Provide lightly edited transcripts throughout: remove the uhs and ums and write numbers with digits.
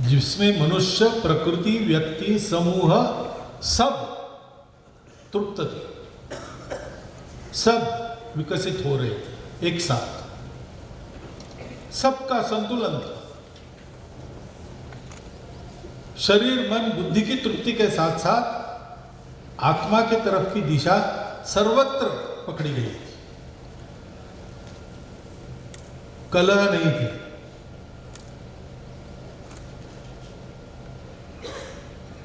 जिसमें मनुष्य, प्रकृति, व्यक्ति, समूह सब तृप्त थे, सब विकसित हो रहे थे एक साथ, सबका संतुलन था। शरीर, मन, बुद्धि की तृप्ति के साथ साथ आत्मा की तरफ की दिशा सर्वत्र पकड़ी गई थी, कलह नहीं थी।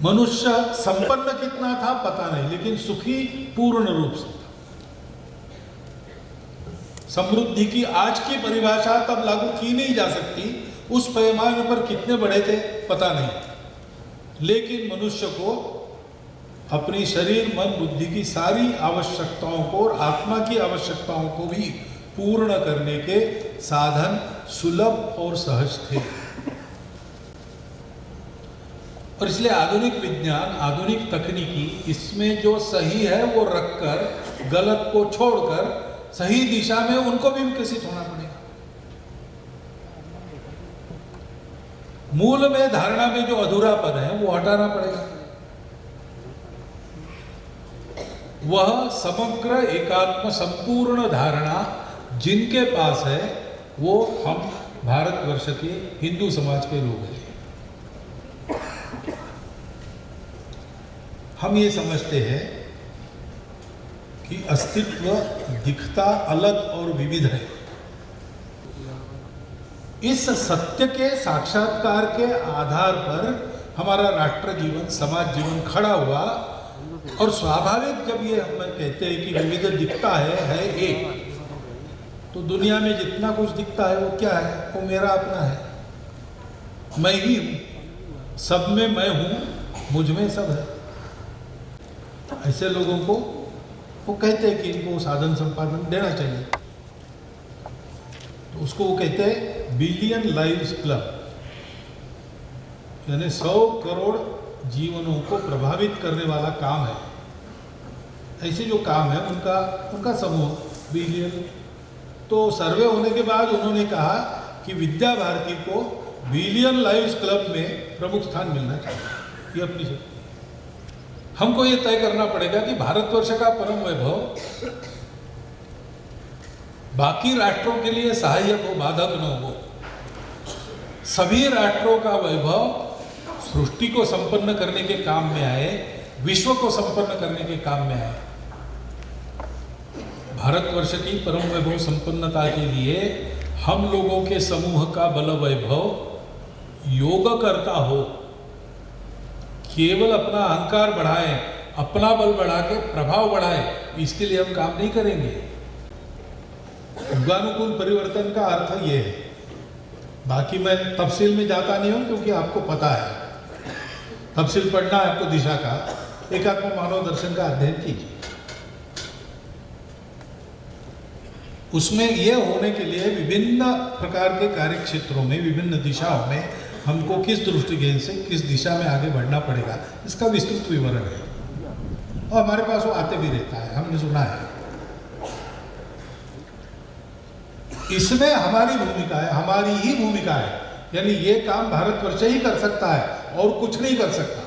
मनुष्य संपन्न कितना था पता नहीं, लेकिन सुखी पूर्ण रूप से था। समृद्धि की आज की परिभाषा तब लागू की नहीं जा सकती, उस पैमाने पर कितने बड़े थे पता नहीं, लेकिन मनुष्य को अपनी शरीर, मन, बुद्धि की सारी आवश्यकताओं को और आत्मा की आवश्यकताओं को भी पूर्ण करने के साधन सुलभ और सहज थे। और इसलिए आधुनिक विज्ञान, आधुनिक तकनीकी इसमें जो सही है वो रखकर गलत को छोड़कर सही दिशा में उनको भी विकसित होना पड़ेगा। मूल में धारणा में जो अधूरापन है वो हटाना पड़ेगा। वह समग्र एकात्म संपूर्ण धारणा जिनके पास है वो हम भारतवर्ष के हिंदू समाज के लोग हैं। हम ये समझते हैं कि अस्तित्व दिखता अलग और विविध है। इस सत्य के साक्षात्कार के आधार पर हमारा राष्ट्र जीवन, समाज जीवन खड़ा हुआ। और स्वाभाविक जब ये हम कहते हैं कि विविध दिखता है एक, तो दुनिया में जितना कुछ दिखता है वो क्या है? वो मेरा अपना है, मैं ही हूं, सब में मैं हूं, मुझ में सब है। ऐसे लोगों को वो कहते हैं कि इनको साधन संपादन देना चाहिए, तो उसको वो कहते हैं बिलियन लाइव्स क्लब, यानी 100 करोड़ जीवनों को प्रभावित करने वाला काम है। ऐसे जो काम है उनका समूह बिलियन। तो सर्वे होने के बाद उन्होंने कहा कि विद्या भारती को बिलियन लाइव्स क्लब में प्रमुख स्थान मिलना चाहिए। ये अपनी हमको ये तय करना पड़ेगा कि भारतवर्ष का परम वैभव बाकी राष्ट्रों के लिए सहायक हो, बाधक न हो। सभी राष्ट्रों का वैभव सृष्टि को संपन्न करने के काम में आए, विश्व को संपन्न करने के काम में आए। भारतवर्ष की परम वैभव संपन्नता के लिए हम लोगों के समूह का बल वैभव योग करता हो। केवल अपना अहंकार बढ़ाए, अपना बल बढ़ा के प्रभाव बढ़ाए, इसके लिए हम काम नहीं करेंगे। युगानुकूल परिवर्तन का अर्थ ये है। बाकी मैं तफसील में जाता नहीं हूं, क्योंकि आपको पता है, तफसील पढ़ना है आपको दिशा का, एकात्म मानव दर्शन का अध्ययन कीजिए। उसमें यह होने के लिए विभिन्न प्रकार के कार्य क्षेत्रों में, विभिन्न दिशाओं में हमको किस दृष्टिकोण से किस दिशा में आगे बढ़ना पड़ेगा, इसका विस्तृत विवरण है। और हमारे पास वो आते भी रहता है, हमने सुना है। इसमें हमारी भूमिका है, हमारी ही भूमिका है। यानी ये काम भारतवर्ष ही कर सकता है और कुछ नहीं कर सकता।